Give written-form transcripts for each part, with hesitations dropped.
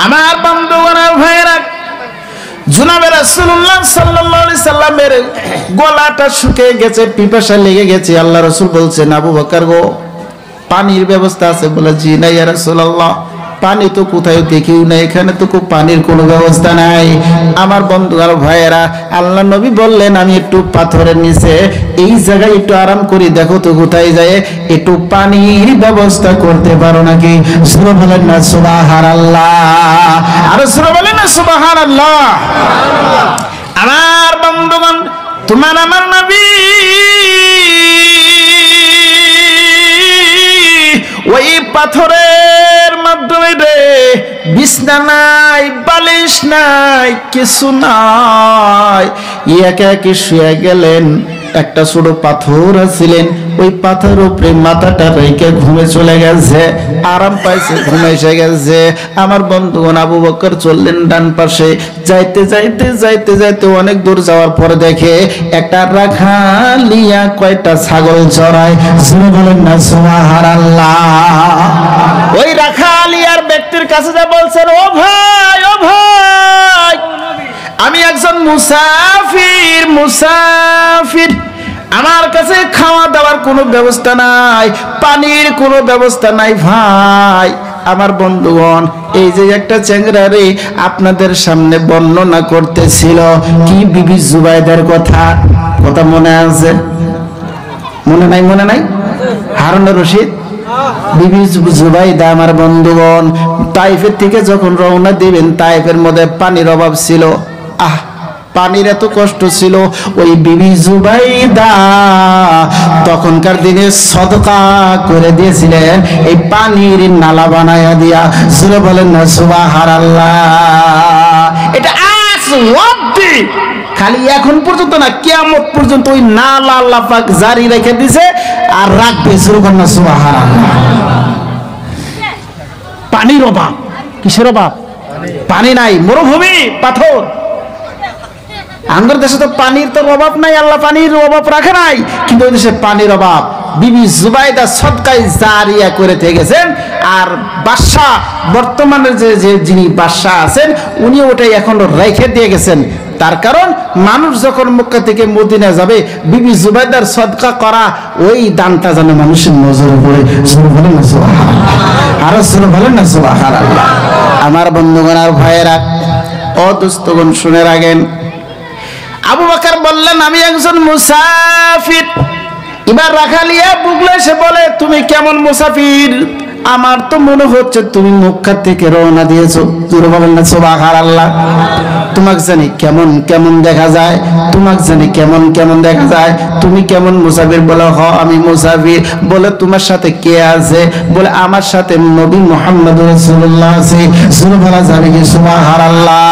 আমার বন্ধুগণের ভাইরা, জনাবে রাসূলুল্লাহ সাল্লাল্লাহু আলাইহি সাল্লামের গলাটা শুকিয়ে গেছে, পিপাসা লেগে গেছে। আল্লাহ রাসূল বলছেন, আবু বকর গো, পানির ব্যবস্থা আছে? বলে, জি না ইয়া রাসূলুল্লাহ, পানি তো কোথায় দেখিও না, এখানে তো পানির কোনো ব্যবস্থা নাই। আমার বন্ধু আর ভাইয়েরা, আল্লাহ নবী বললেন, আমি একটু পাথরের নিচে এই জায়গায় একটু আরাম করি, দেখো তো কোথায় যায় একটু পানির ব্যবস্থা করতে পারো নাকি? সুবহানাল্লাহ বলেন না সুবহানাল্লাহ, আর সুবহানাল্লাহ বলেন না সুবহানাল্লাহ। আমার বন্ধুগণ, তোমার আমার নবী ওই পাথরের মাধ্যমে রে, বিছনা নাই, বালিশ নাই, কিছু নাই, একা একা শুয়ে গেলেন। একটা ছোট পাথর ছিলেন, ওই পাথর উপরে মাথাটা রেখে ঘুমে চলে গেছে, আরাম পাইছে, ঘুমে এসে গেছে। আমার বন্ধুগণ, আবু বকর চললেন ডান পাশে, যাইতে যাইতে যাইতে যাইতে অনেক দূর যাওয়ার পরে দেখে একটা রাখালিয়া কয়টা ছাগল চড়ায়। বলেন না সুবহানাল্লাহ। ওই রাখালিয়ার ব্যক্তির কাছে যা বলছেন, ও ভাই, ও ভাই, আমি একজন মুসাফির, মুসাফির, আমার কাছে খাওয়া দাওয়ার কোনো ব্যবস্থা নাই, পানির কোনো ব্যবস্থা নাই ভাই। আমার বন্ধুগণ, এই যে একটা চেংরা রে আপনাদের সামনে বর্ণনা করতেছিল, কি বিবি জুবাইদার কথা, কথা মনে আছে? মনে নাই? মনে নাই? হারুন রশিদ, বিবি জুবাইদা। আমার বন্ধুগণ, তাইফের থেকে যখন রওনা দিবেন, তাইফের মধ্যে পানির অভাব ছিল, পানির এত কষ্ট ছিল। ওই বিবি জুবাইদা তখনকার দিনে সদকা করে দিয়েছিলেন এই পানির নালা বানায়া দিয়া। জুরে বলেন না সুবহানাল্লাহ। এটা আজ অবধি, খালি এখন পর্যন্ত না, কিয়ামত পর্যন্ত ওই নালা আল্লাহ পাক জারি রেখে দিয়েছে আর রাখবে। জুরে বলেন না সুবহানাল্লাহ। পানির অভাব, কিসের অভাব? পানি নাই, মরুভূমি, পাথর। আমাদের দেশে তো পানির তো অভাব নাই, আল্লাহ পানির অভাব রাখে নাই, কিন্তু ওই দেশে পানির অভাব। বিবি জুবাইদা সদকায়ে জারিয়া করে দিয়ে গেছেন। আর বাদশাহ, বর্তমানে যে যিনি বাদশাহ আছেন, উনি ওটাই এখন রেখে দিয়ে গেছেন। তার কারণ, মানুষ যখন মক্কা থেকে মদিনা যাবে, বিবি জুবাইদার সদকা করা ওই দানটা যেন মানুষের নজরে পড়ে। বলেন না সুবহানাল্লাহ, আর বলেন না সুবহানাল্লাহ। আমার বন্ধুগণ আর ভাইয়েরা, ও দোস্তগণ, শুনে রাখেন। আবু বকর বললেন, আমি একজন মুসাফির। এবার রাখালিয়া বুকলে সে বলে, তুমি কেমন মুসাফির? আমার তো মনে হচ্ছে তুমি মক্কা থেকে রওনা দিয়েছো। জোরে বলেন না সুবহানাল্লাহ। তোমাকে জানি কেমন কেমন দেখা যায়, তোমাকে জানি কেমন কেমন দেখা যায়, তুমি কেমন মুসাফির? বলে, হ আমি মুসাফির। বলে, তোমার সাথে কে আছে? বলে, আমার সাথে নবী মুহাম্মদ রাসূলুল্লাহ আছে। জোরে বলা যাবে কি সুবহানাল্লাহ?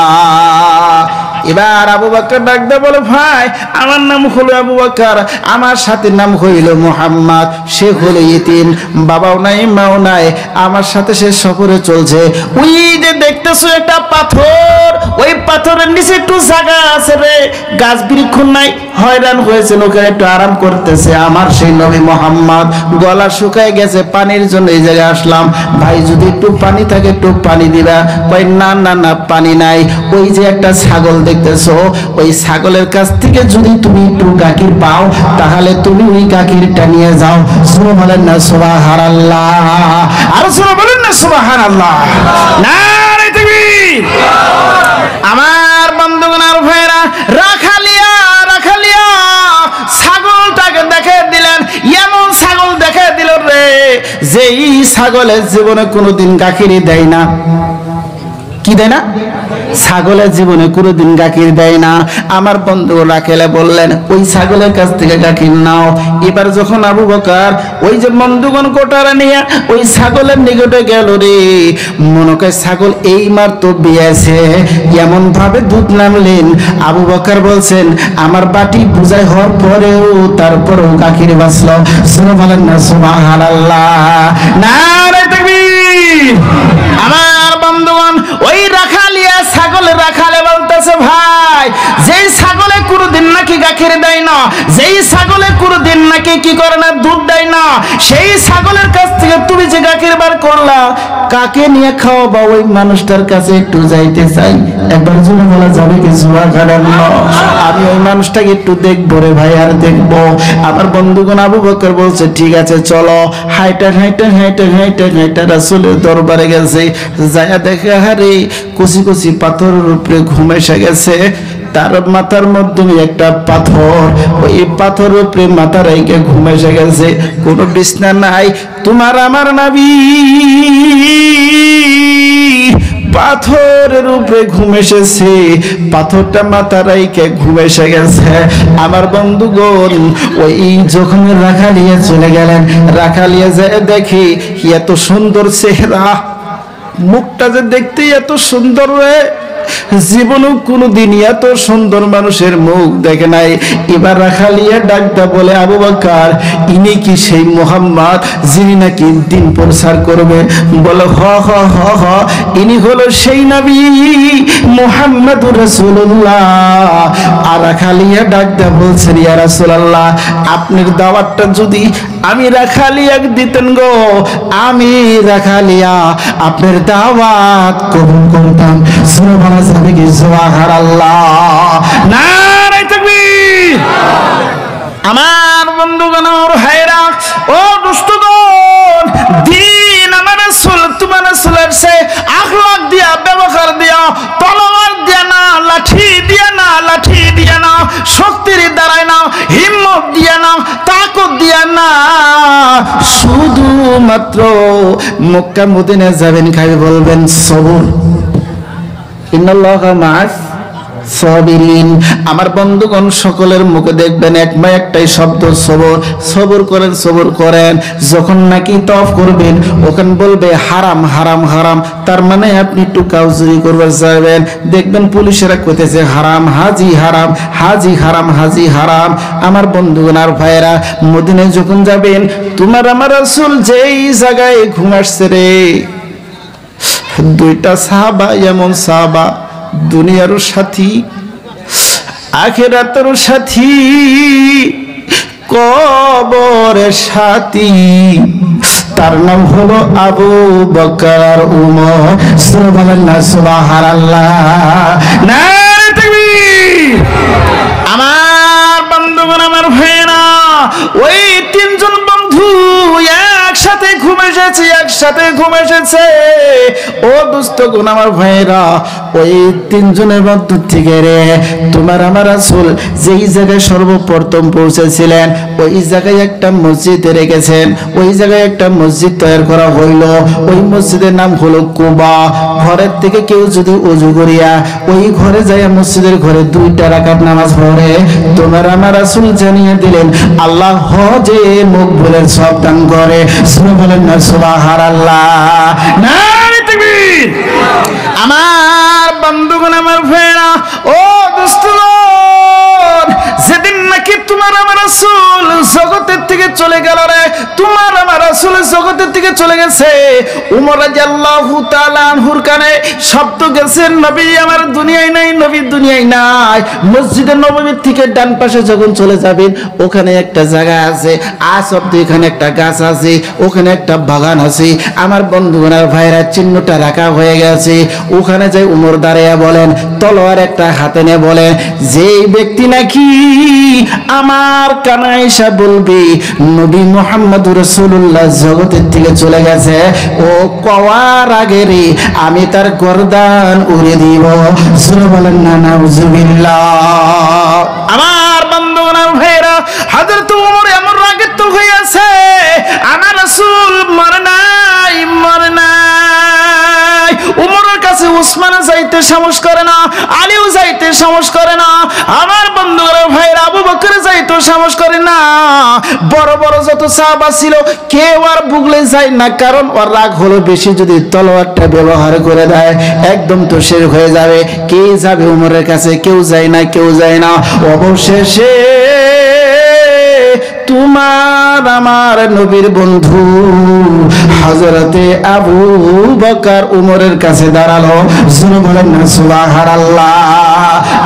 এবার আবু বকর ডাক দিয়ে বলে, ভাই, আমার নাম হলো আবু বকর, আমার সাথে নাম হইল মুহাম্মদ, সে হলো ইতিম, বাবাও নাই মাও নাই, আমার সাথে সে সফরে চলছে। ওই যে দেখতেছো একটা পাথর, ওই পাথরের নিচে একটু জায়গা আছে রে, গাছ বৃক্ষ নাই, হয়রান হয়েছে, ওখানে একটু আরাম করতেছে। আমার সেই নবী মুহাম্মদ গলা শুকায় গেছে, পানির জন্য এই জায়গায় আসলাম, ভাই যদি একটু পানি থাকে একটু পানি দিবা। কই, না না না, পানি নাই। ওই যে একটা ছাগল দেখতেছো, ওই ছাগলের কাছ থেকে যদি তুমি একটু গাখীর পাও, তাহলে তুমি ওই গাখীরটা নিয়ে যাও। সুবহানাল্লাহ বলেন না সুবহানাল্লাহ, আর সুবহানাল্লাহ বলেন না সুবহানাল্লাহ। নারে তাকবীর। আমার বন্ধুগণ আর ভাইরা, রাখালিয়া ছাগলটাকে দেখে দিলেন, এমন ছাগল দেখে দিল রে, যেই ছাগলের জীবনে কোনোদিন গাখীরই দেয় না। কি দেয় না? ছাগলের জীবনে কোনোদিন গাখীর দেয় না। আমার বন্ধু রাখেলে বললেন, ওই ছাগলের কাছ থেকে গাখীর নাও। এবার যখন আবু বকর ওই যে বন্ধুগণ কোটারা নিয়ে ওই ছাগলের নিকটে গেল রে, মনে করে ছাগল এই মার তো বিয়েছে, এমন ভাবে দুধ নামলেন। আবু বকর বলছেন, আমার বাটি বুঝাই হওয়ার পরেও তারপরেও গাখীর বাঁচল। শুনে বলেন না সুবহানাল্লাহ, নারে তাকবীর। আমার বন্ধুগণ, ওই রাখালিয়া ছাগলের রাখালে বলতেছে, ভাই, যেই ছাগলে কোনোদিন নাকি গাখীর গাখীর দেয় না, যেই ছাগলে কোনদিন নাকি কি করে না, দুধ দেয় না, সেই ছাগলের কাছ থেকে তুমি যে গাখীর বার করলা, কাকে নিয়ে খাওয়াবা? ওই মানুষটার কাছে একটু যাইতে চাই। একবার জন্য বলা যাবে কি সুবহানাল্লাহ? আমি ওই মানুষটাকে একটু দেখবো রে ভাই, আর দেখবো। আমার বন্ধুগণ আবু বকর বলছে ঠিক আছে চলো। হাইটা হাইটা হাইটা হাইটা হাইটা রাসূলের দরবারে গেছে, যায়া দেখে হারে কচি কচি পাথরের উপরে ঘুম এসে গেছে। তার মাথার মধ্যে একটা পাথর, ওই পাথরের উপরে মাথা রেখে ঘুম এসে গেছে। কোনো বিছনা নাই। তোমার আমার নবী পাথরের উপরে ঘুম এসেছে, পাথরটা মাথা রাইকে ঘুম এসে গেছে। আমার বন্ধুগণ ওই যখন রাখালিয়া চলে গেলেন, রাখালিয়া যায় দেখি এত সুন্দর চেহারা, মুখটা যে দেখতে এত সুন্দর রে, জীবনেও কোনদিন এত সুন্দর মানুষের মুখ দেখে নাই। এবার রাখালিয়া ডাকটা বলে আবু বকর, ইনি কি সেই মুহাম্মদ যিনি নাকি দিন প্রচার করবে? বলে হ হ হ হ, ইনি হলো সেই নবী মুহাম্মদুর রাসূলুল্লাহ। আর রাখালিয়া ডাকটা বলছেন ইয়া রাসূলুল্লাহ, আপনার দাওয়াতটা যদি আমি রাখালিয়া দিতেন গো, আমি রাখালিয়া আপনার দাওয়াত কবুল করতাম। সুবহানাল্লাহ, যাবে কি সুবহানাল্লাহ, নারে তাকবীর। আমার বন্ধুগণ, আমার ভাইরা, ও দোস্তগণ, দিন আমার রাসূল তোমার রাসূলের সে আখলাক দিয়া, ব্যবহার দিয়া, তলোয়ার দিয়া না, লাঠি দিয়া না, লাঠি দিয়া না, শক্তির দ্বারাই না, হিম্মত দিয়া না, তাকত দিয়া না, শুধুমাত্র মক্কা মদিনা যাবেন, খালি বলবেন সবর, ইন্নাল্লাহা মা'আস সাবিরিন। আমার বন্ধুগণ সকলের মুখে দেখবেন একটাই শব্দ সবর। সবর করেন, সবর করেন। যখন নাকি তওয়াফ করবেন ওখানে বলবে হারাম হারাম হারাম, তার মানে আপনি একটু কাউজুরি করবার যাবেন, দেখবেন পুলিশেরা কইতেছে হারাম হাজি হারাম, হাজি হারাম, হাজি হারাম। আমার বন্ধুগণ আর ভাইয়েরা, মদিনায় যখন যাবেন, তোমার আমার রাসূল যেই জায়গায় ঘুম আসছে রে, দুইটা সাহাবা, এমন সাহাবা দুনিয়ারও সাথী, আখিরাতেরও সাথী, কবরের সাথী। তার নাম হলো আবু বকর আর উমর। সুবহানাল্লাহ, সুবহানাল্লাহ, নারে তাকবীর। আমার বন্ধুগণ, আমার ভাইরা, ওই তিনজন বন্ধু একসাথে ঘুম এসেছে, একসাথে ঘুম এসেছে। ও দোস্তগণ, আমার ভাইরা, ওই তিনজনের মধ্য থেকে রে তোমার আমার রাসূল যেই জায়গায় সর্বপ্রথম পৌঁছেছিলেন, ওই জায়গায় একটা মসজিদ রেখেছেন। ওই জায়গায় একটা মসজিদ তৈরি করা হইল। ওই মসজিদের নাম হলো কুবা। ঘরের থেকে কেউ যদি ওযু করিয়া ওই ঘরে যায়, মসজিদের ঘরে 2 রাকাত নামাজ পড়ে, তোমার আমার রাসূল জানিয়ে দিলেন আল্লাহ হজে মকবুলের সওয়াব দান করে। সুবহানাল্লাহ, সুবহানাল্লাহ, নারে তাকবীর। আমার বন্ধুগণ, আমার ভাইরা, ও দোস্তগণ, যেদিন নাকি তোমার আমার রাসূল জগতের থেকে চলে গেল রে, তোমার আমার রাসূল জগতের থেকে চলে গেছে, উমর রাদিয়াল্লাহু তাআলা আনহুর কানে শব্দ গেছে, নবী আমার দুনিয়ায় নাই, নবী দুনিয়ায় নাই। মসজিদে নববীর থেকে ডান পাশে যখন চলে যাবেন, ওখানে একটা জায়গা আছে, আজ অব্দি এখানে একটা গাছ আছে, ওখানে একটা বাগান আছে। আমার বন্ধুগণ আর ভাইরা, চিহ্নটা রাখা হয়ে গেছে। ওখানে যাই উমর দাঁড়িয়ে বলেন, তলোয়ার একটা হাতে নিয়ে বলেন, যেই ব্যক্তি নাকি আমার কানে এসে বলবে নবী মুহাম্মদুর রাসূলুল্লাহ জগতের থেকে চলে গেছে, ও কওয়ার আগে রে আমি তার গর্দান উড়িয়ে দিব। সুবহানাল্লাহ, বলেন না নাউজুবিল্লাহ। আমার বন্ধুগণ আর ভাইরা, হযরত ওমর এমন রাগিত হয়ে আছে, আমার রাসূল মরে নাই, মরে নাই। উমরের কাছে উসমান যাইতে সাহস করে না, আলীও যাইতে সাহস করে না, আমার বন্ধুরা ভাইরা আবু বকর যাইতে সাহস করে না। বড় বড় যত সাহাবা ছিল কেউ আর বুগলে যায় না, কারণ ওর রাগ হলো বেশি। যদি তলোয়ারটা ব্যবহার করে দেয় একদম তো শেষ হয়ে যাবে। কে যাবে উমরের কাছে? কেউ যায় না, কেউ যায় না। অবশেষে তোমার আমার নবীর বন্ধু হযরতে আবু বকর উমরের কাছে দাঁড়ালো। বলেন না সুবহানাল্লাহ।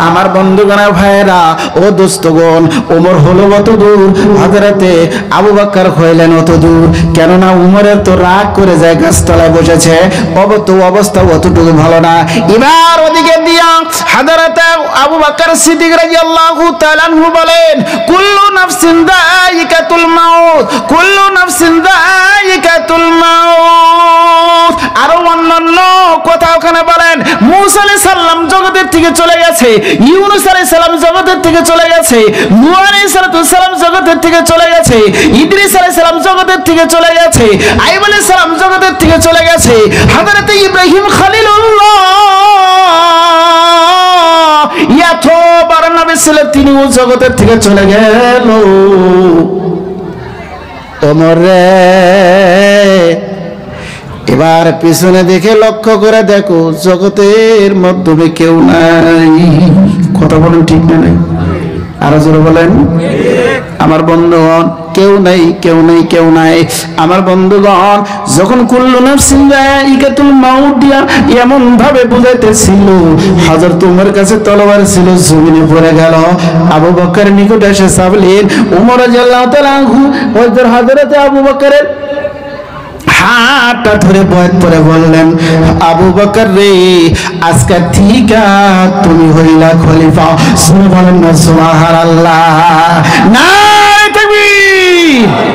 আমার বন্ধুগণ ভাইরা ও দোস্তগণ, ওমর হলো অত দূর, হযরতে আবু বকর হইলেন অত দূর। কেননা উমরের তো রাগ করে যায়, গাছতলায় বসেছে, অবস্থা অতটুকু ভালো না। এবার ওদিকে দিয়া হযরতে আবু বকর সিদ্দিক রাদিয়াল্লাহু তাআলা আনহু বলেন, কুল্লু নাফসিন যায়িকাতুল মাউত, কুল্লু নাফসিন যায়িকাতুল মাউত। আরো অন্যান্য কথা ওখানে বলেন, মূসা আলাইহিস সালাম জগতের থেকে চলে গেছে, ইউনূস আলাইহিস সালাম জগতের থেকে চলে গেছে, নূহ আলাইহিস সালাম জগতের থেকে চলে গেছে, ইদ্রিস আলাইহিস সালাম জগতের থেকে চলে গেছে, আইয়ুব আলাইহিস সালাম জগতের থেকে চলে গেছে, হযরতে ইব্রাহিম খলিলুল্লাহ এতবার নবী ছিলেন, তিনিও জগতের থেকে চলে গেল। ওমর রে, এবার পিছনে দেখে লক্ষ্য করে দেখো, জগতের মাধ্যমে কেউ নাই। কথা বলেন ঠিক না? নাই? আরো জোরে বলেন। আমার বন্ধুগণ, কেউ নাই, কেউ নাই, কেউ নাই। আমার বন্ধুগণ, যখন কুল্লু নাফসিন যায়িকাতুল মাউত দিয়া এমন ভাবে বুঝাইতেছিল, হযরত উমর কাছে তলোয়ার ছিল, জমিনে পড়ে গেল। আবু বকর নিকটে এসে চাপলেন। উমর রাদিয়াল্লাহু তাআলা আনহু হযরতে আবু বকরের হাতটা ধরে বয়াত করে বললেন, আবু বকর রে, আজকে থেকে তুমি হইলা খলিফা। সুবহানাল্লাহ, সুবহানাল্লাহ, নারে তাকবীর।